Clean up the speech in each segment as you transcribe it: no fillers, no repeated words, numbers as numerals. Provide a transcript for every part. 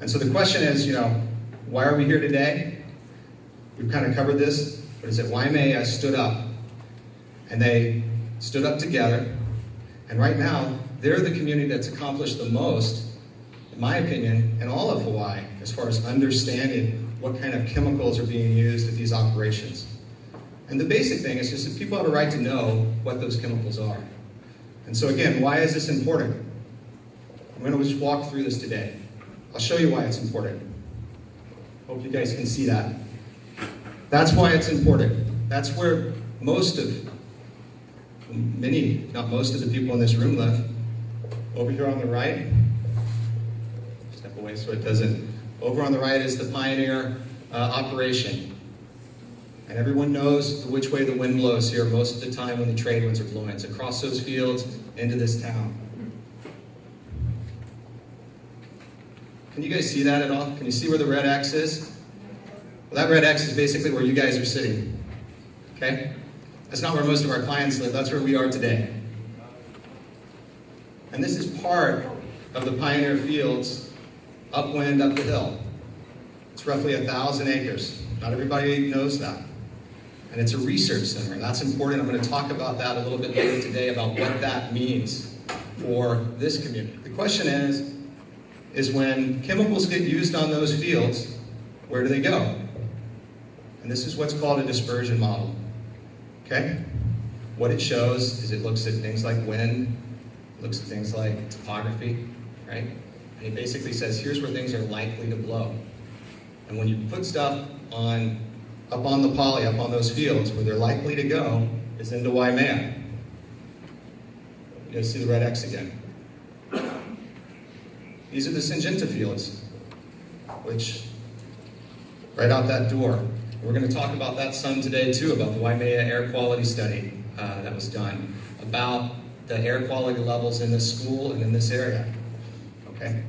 And so the question is, why are we here today? We've kind of covered this, but is that Waimea stood up, and they stood up together, and right now, they're the community that's accomplished the most, in my opinion, in all of Hawaii, as far as understanding what kind of chemicals are being used at these operations. And the basic thing is just that people have a right to know what those chemicals are. And so again, why is this important? I'm going to just walk through this today. I'll show you why it's important. Hope you guys can see that. That's why it's important. That's where many, if not most of the people in this room live. Over here on the right, step away so it doesn't. Over on the right is the Pioneer operation. And everyone knows which way the wind blows here most of the time when the trade winds are blowing. It's across those fields into this town. Can you guys see that at all? Can you see where the red X is? Well, that red X is basically where you guys are sitting. Okay? That's not where most of our clients live. That's where we are today. And this is part of the Pioneer fields upwind up the hill. It's roughly 1,000 acres. Not everybody knows that. And it's a research center, and that's important. I'm going to talk about that a little bit later today, about what that means for this community. The question is when chemicals get used on those fields, where do they go? And this is what's called a dispersion model. Okay? What it shows is it looks at things like wind, it looks at things like topography, right? And it basically says, here's where things are likely to blow. And when you put stuff up on the poly, up on those fields, where they're likely to go is into Waimea. You guys see the red X again. These are the Syngenta fields, which, right out that door. We're going to talk about that some today too, about the Waimea air quality study that was done, about the air quality levels in this school and in this area. Okay?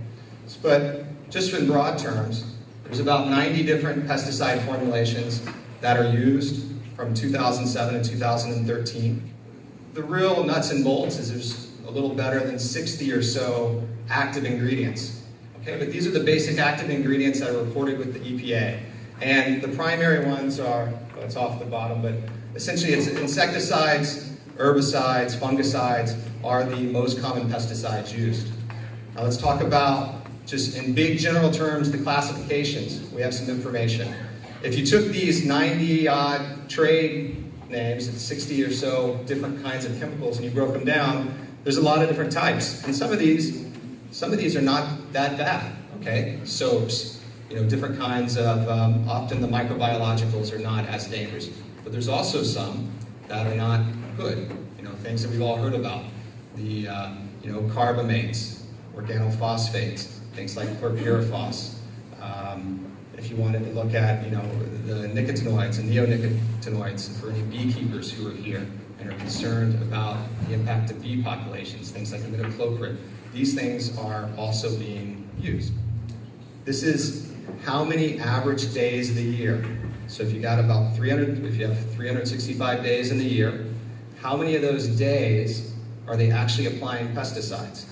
But just in broad terms, there's about 90 different pesticide formulations that are used from 2007 to 2013. The real nuts and bolts is there's a little better than 60 or so active ingredients. Okay, but these are the basic active ingredients that are reported with the EPA. And the primary ones are, well, it's off the bottom, but essentially it's insecticides, herbicides, fungicides are the most common pesticides used. Now let's talk about, just in big general terms, the classifications. We have some information. If you took these 90-odd trade names, 60 or so different kinds of chemicals, and you broke them down, there's a lot of different types. And some of these are not that bad, okay? Soaps, different kinds of, often the microbiologicals are not as dangerous. But there's also some that are not good, things that we've all heard about. The, carbamates, organophosphates, things like chlorpyrifos. If you wanted to look at, the nicotinoids and neonicotinoids for any beekeepers who are here and are concerned about the impact of bee populations, things like imidacloprid. These things are also being used. This is how many average days of the year. So if you got about 300, if you have 365 days in the year, how many of those days are they actually applying pesticides?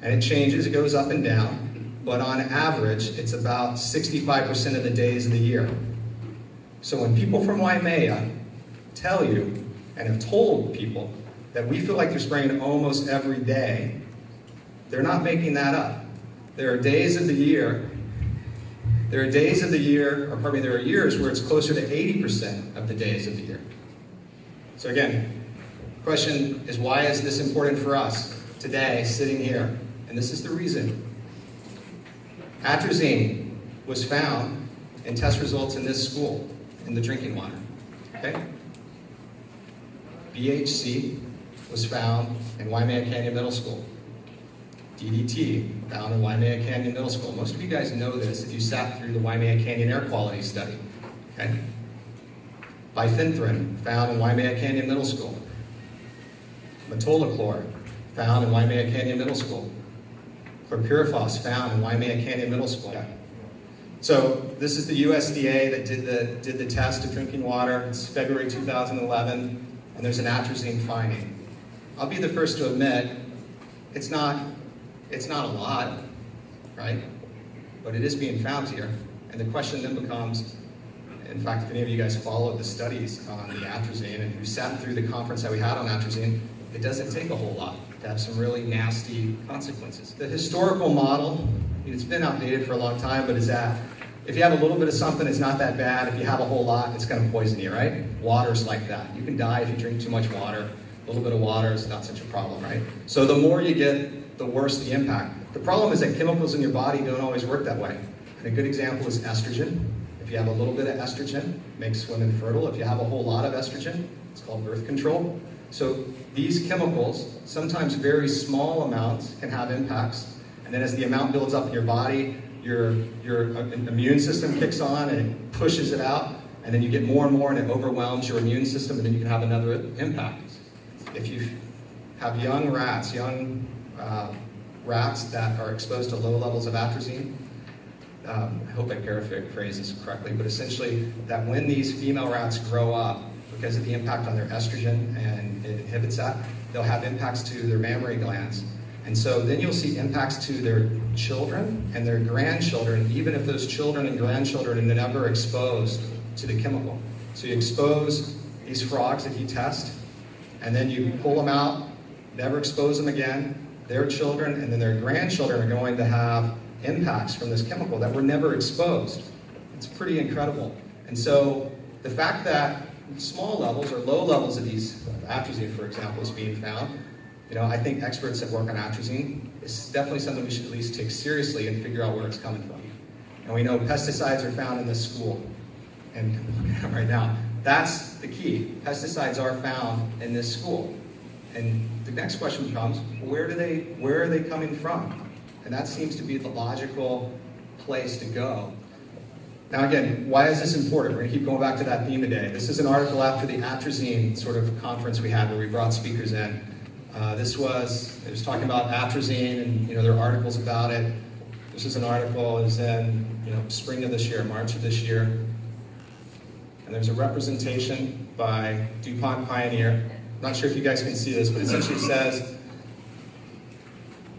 And it changes, it goes up and down, but on average, it's about 65% of the days of the year. So when people from Waimea tell you, and have told people, that we feel like they're spraying almost every day, they're not making that up. There are days of the year, there are years where it's closer to 80% of the days of the year. So again, the question is, why is this important for us today, sitting here? And this is the reason. Atrazine was found in test results in this school, in the drinking water. Okay? BHC was found in Waimea Canyon Middle School. DDT found in Waimea Canyon Middle School. Most of you guys know this if you sat through the Waimea Canyon air quality study. Okay? Bifenthrin found in Waimea Canyon Middle School. Metolachlor found in Waimea Canyon Middle School. Chlorpyrifos found in Waimea Canyon Middle School. So this is the USDA that did the test of drinking water. It's February 2011, and there's an atrazine finding. I'll be the first to admit it's not a lot, right? but it is being found here. And the question then becomes, in fact, if any of you guys followed the studies on the atrazine and who sat through the conference that we had on atrazine, it doesn't take a whole lot to have some really nasty consequences. The historical model, it's been outdated for a long time, but is that if you have a little bit of something, it's not that bad. If you have a whole lot, it's going to poison you, right? Water's like that. You can die if you drink too much water. A little bit of water is not such a problem, right? So the more you get, the worse the impact. The problem is that chemicals in your body don't always work that way. And a good example is estrogen. If you have a little bit of estrogen, it makes women fertile. If you have a whole lot of estrogen, it's called birth control. So these chemicals, sometimes very small amounts, can have impacts. And then as the amount builds up in your body, your immune system kicks on and it pushes it out. And then you get more and more and it overwhelms your immune system, and then you can have another impact. If you have young rats that are exposed to low levels of atrazine, I hope I paraphrase this correctly, but essentially that when these female rats grow up, because of the impact on their estrogen and it inhibits that, they'll have impacts to their mammary glands. And so then you'll see impacts to their children and their grandchildren, even if those children and grandchildren are never exposed to the chemical. So you expose these frogs that you test, and then you pull them out, never expose them again. Their children and then their grandchildren are going to have impacts from this chemical that were never exposed. It's pretty incredible. And so the fact that small levels or low levels of these, atrazine for example, is being found, I think experts that work on atrazine, is definitely something we should at least take seriously and figure out where it's coming from. And we know pesticides are found in this school. And right now, that's the key. Pesticides are found in this school. And the next question becomes, where are they coming from? And that seems to be the logical place to go. Now again, why is this important? We're going to keep going back to that theme today. This is an article after the atrazine sort of conference we had where we brought speakers in. It was talking about atrazine and there are articles about it. This is an article, it was in spring of this year, March of this year. And there's a representation by DuPont Pioneer. I'm not sure if you guys can see this, but essentially says,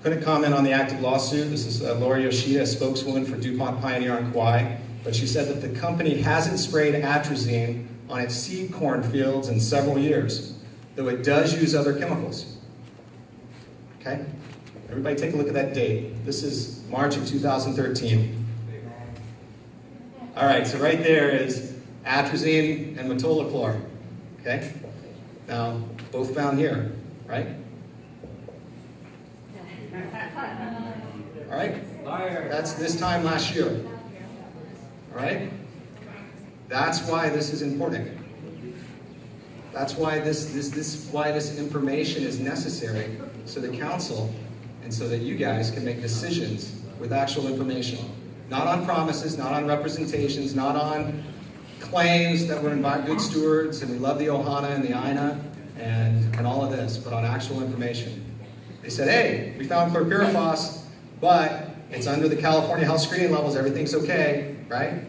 couldn't comment on the active lawsuit. This is Lori Yoshida, a spokeswoman for DuPont Pioneer on Kauai. But she said that the company hasn't sprayed atrazine on its seed corn fields in several years, though it does use other chemicals. Okay? Everybody take a look at that date. This is March of 2013. All right, so right there is atrazine and metolachlor. Okay? Now, both found here, right? All right? That's this time last year. All right? That's why this is important. That's why this information is necessary, so the council and so that you guys can make decisions with actual information. Not on promises, not on representations, not on claims that we're good stewards and we love the Ohana and the Aina and all of this, but on actual information. They said, hey, we found chlorpyrifos, but it's under the California health screening levels, everything's okay, right?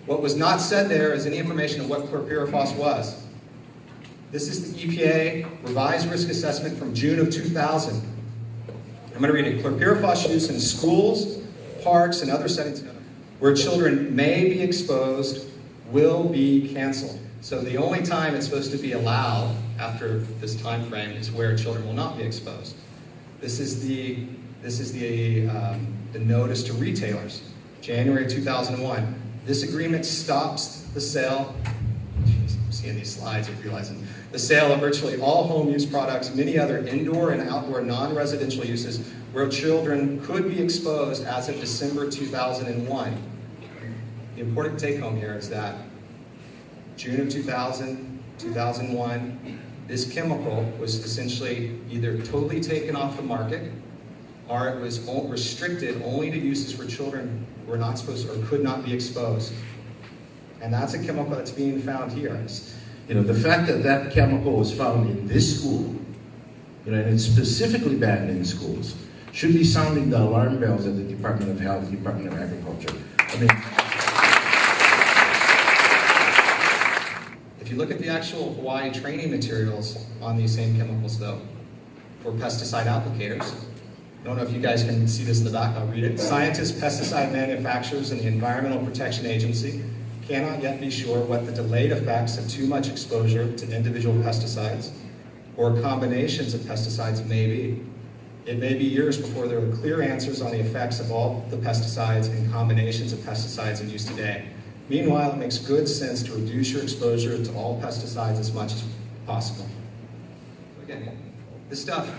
What was not said there is any information of what chlorpyrifos was. This is the EPA revised risk assessment from June of 2000. I'm going to read it. Chlorpyrifos use in schools, parks, and other settings where children may be exposed will be canceled. So the only time it's supposed to be allowed after this time frame is where children will not be exposed. This is the notice to retailers, January 2001. This agreement stops the sale. I'm seeing these slides and realizing the sale of virtually all home use products, many other indoor and outdoor non-residential uses where children could be exposed as of December 2001. The important take home here is that June of 2000, 2001, this chemical was essentially either totally taken off the market or it was restricted only to uses for children who were not supposed or could not be exposed. And that's a chemical that's being found here. The fact that that chemical was found in this school, and it's specifically banned in schools, should be sounding the alarm bells at the Department of Health, Department of Agriculture. If you look at the actual Hawaii training materials on these same chemicals, though, for pesticide applicators, I don't know if you guys can see this in the back, I'll read it. Scientists, pesticide manufacturers, and the Environmental Protection Agency cannot yet be sure what the delayed effects of too much exposure to individual pesticides or combinations of pesticides may be. It may be years before there are clear answers on the effects of all the pesticides and combinations of pesticides in use today. Meanwhile, it makes good sense to reduce your exposure to all pesticides as much as possible. Again, this stuff,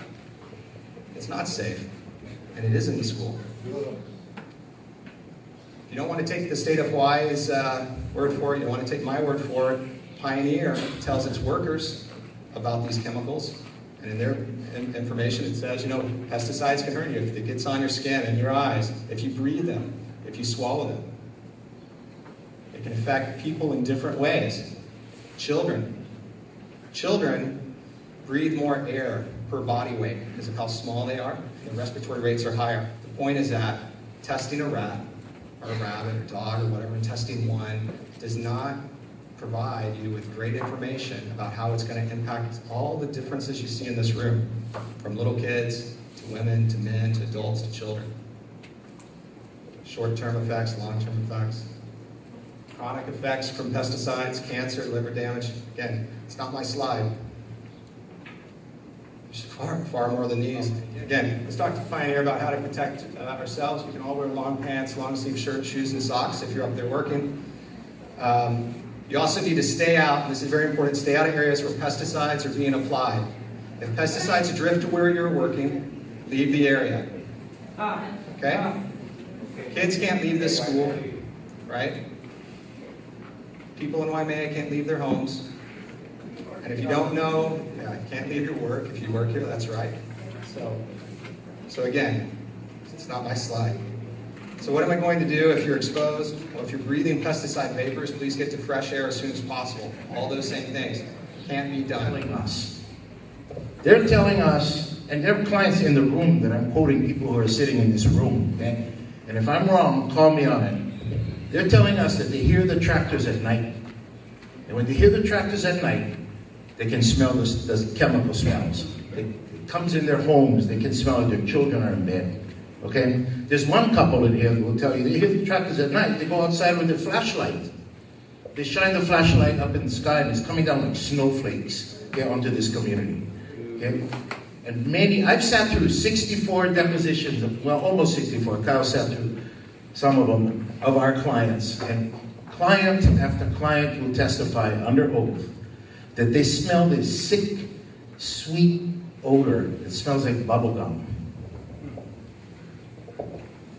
it's not safe, and it is in the school. If you don't want to take the state of Hawaii's word for it, you don't want to take my word for it, Pioneer tells its workers about these chemicals, and in their information it says, you know, pesticides can hurt you if it gets on your skin and your eyes, if you breathe them, if you swallow them. It can affect people in different ways. Children breathe more air per body weight because of how small they are, and the respiratory rates are higher. The point is that testing a rat, or a rabbit, or dog, or whatever, and testing one does not provide you with great information about how it's going to impact all the differences you see in this room, from little kids, to women, to men, to adults, to children. Short-term effects, long-term effects. Chronic effects from pesticides, cancer, liver damage. Again, it's not my slide. There's far more than these. Again, let's talk to Pioneer about how to protect ourselves. We can all wear long pants, long sleeve shirts, shoes, and socks if you're up there working. You also need to stay out, and this is very important, stay out of areas where pesticides are being applied. If pesticides drift to where you're working, leave the area. Okay? Kids can't leave this school, right? People in Waimea can't leave their homes. And if you don't know, you can't leave your work. If you work here, that's right. So again, it's not my slide. So what am I going to do if you're exposed? Well, if you're breathing pesticide vapors, please get to fresh air as soon as possible. All those same things can't be done. They're telling us, and there are clients in the room that I'm quoting, people who are sitting in this room, okay? And if I'm wrong, call me on it. They're telling us that they hear the tractors at night. And when they hear the tractors at night, they can smell the chemical smells. It comes in their homes. They can smell it. Their children are in bed. Okay? There's one couple in here who will tell you they hear the tractors at night. They go outside with their flashlight. They shine the flashlight up in the sky, and it's coming down like snowflakes onto this community. Okay? And I've sat through 64 depositions, almost 64. Kyle sat through some of them, of our clients. And client after client will testify under oath that they smell this sick, sweet odor that smells like bubble gum.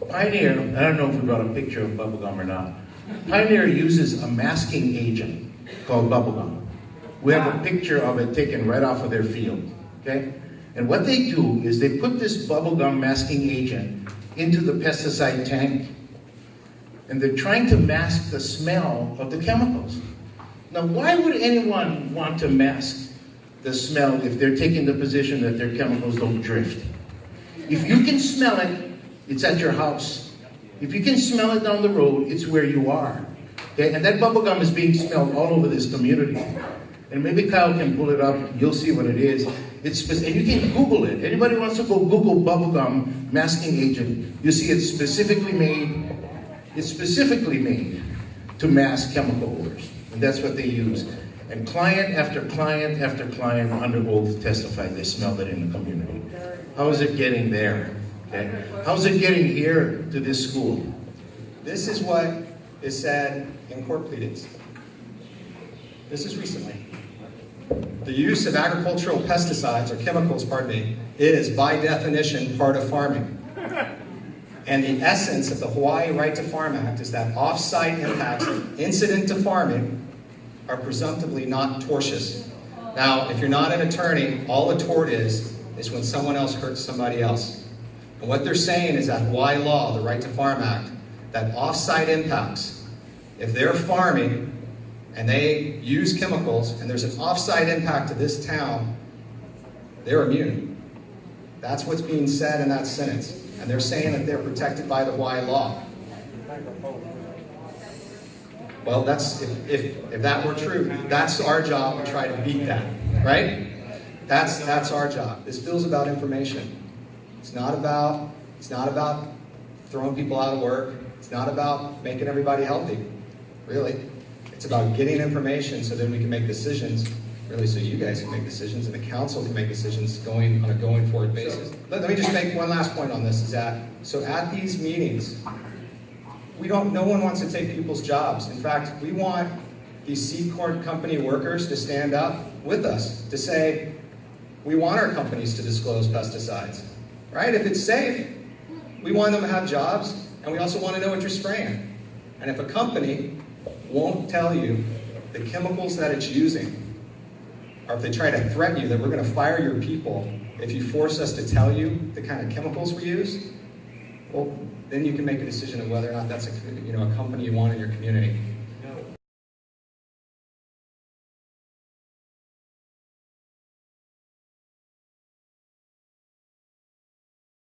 Pioneer, I don't know if we brought a picture of bubble gum or not. Pioneer uses a masking agent called bubble gum. We have a picture of it taken right off of their field. Okay? And what they do is they put this bubble gum masking agent into the pesticide tank, and they're trying to mask the smell of the chemicals. Now, why would anyone want to mask the smell if they're taking the position that their chemicals don't drift? If you can smell it, it's at your house. If you can smell it down the road, it's where you are. Okay? And that bubble gum is being smelled all over this community. And maybe Kyle can pull it up. You'll see what it is. And you can Google it. Anybody wants to go Google bubble gum masking agent, you see it's specifically made. It's specifically made to mask chemical odors. And that's what they use. And client after client after client under oath testified they smelled it in the community. How is it getting there? Okay. How's it getting here to this school? This is what is said in court pleadings. This is recently. The use of agricultural pesticides, or chemicals, is by definition part of farming. And the essence of the Hawaii Right to Farm Act is that off-site impacts incident to farming are presumptively not tortious. Now, if you're not an attorney, all a tort is when someone else hurts somebody else. And what they're saying is that Hawaii law, the Right to Farm Act, that off-site impacts, if they're farming and they use chemicals and there's an off-site impact to this town, they're immune. That's what's being said in that sentence. And they're saying that they're protected by the Hawaii law. Well, that's if that were true, that's our job to try to beat that, right? That's our job. This bill's about information. It's not about throwing people out of work. It's not about making everybody healthy, really. It's about getting information so then we can make decisions, really so you guys can make decisions and the council can make decisions on a going forward basis. Let me just make one last point on this, is that, so at these meetings, no one wants to take people's jobs. In fact, we want these seed corn company workers to stand up with us, to say, we want our companies to disclose pesticides, right? If it's safe, we want them to have jobs, and we also want to know what you're spraying. And if a company won't tell you the chemicals that it's using, or if they try to threaten you that we're going to fire your people if you force us to tell you the kind of chemicals we use, well, then you can make a decision of whether or not that's a company you want in your community.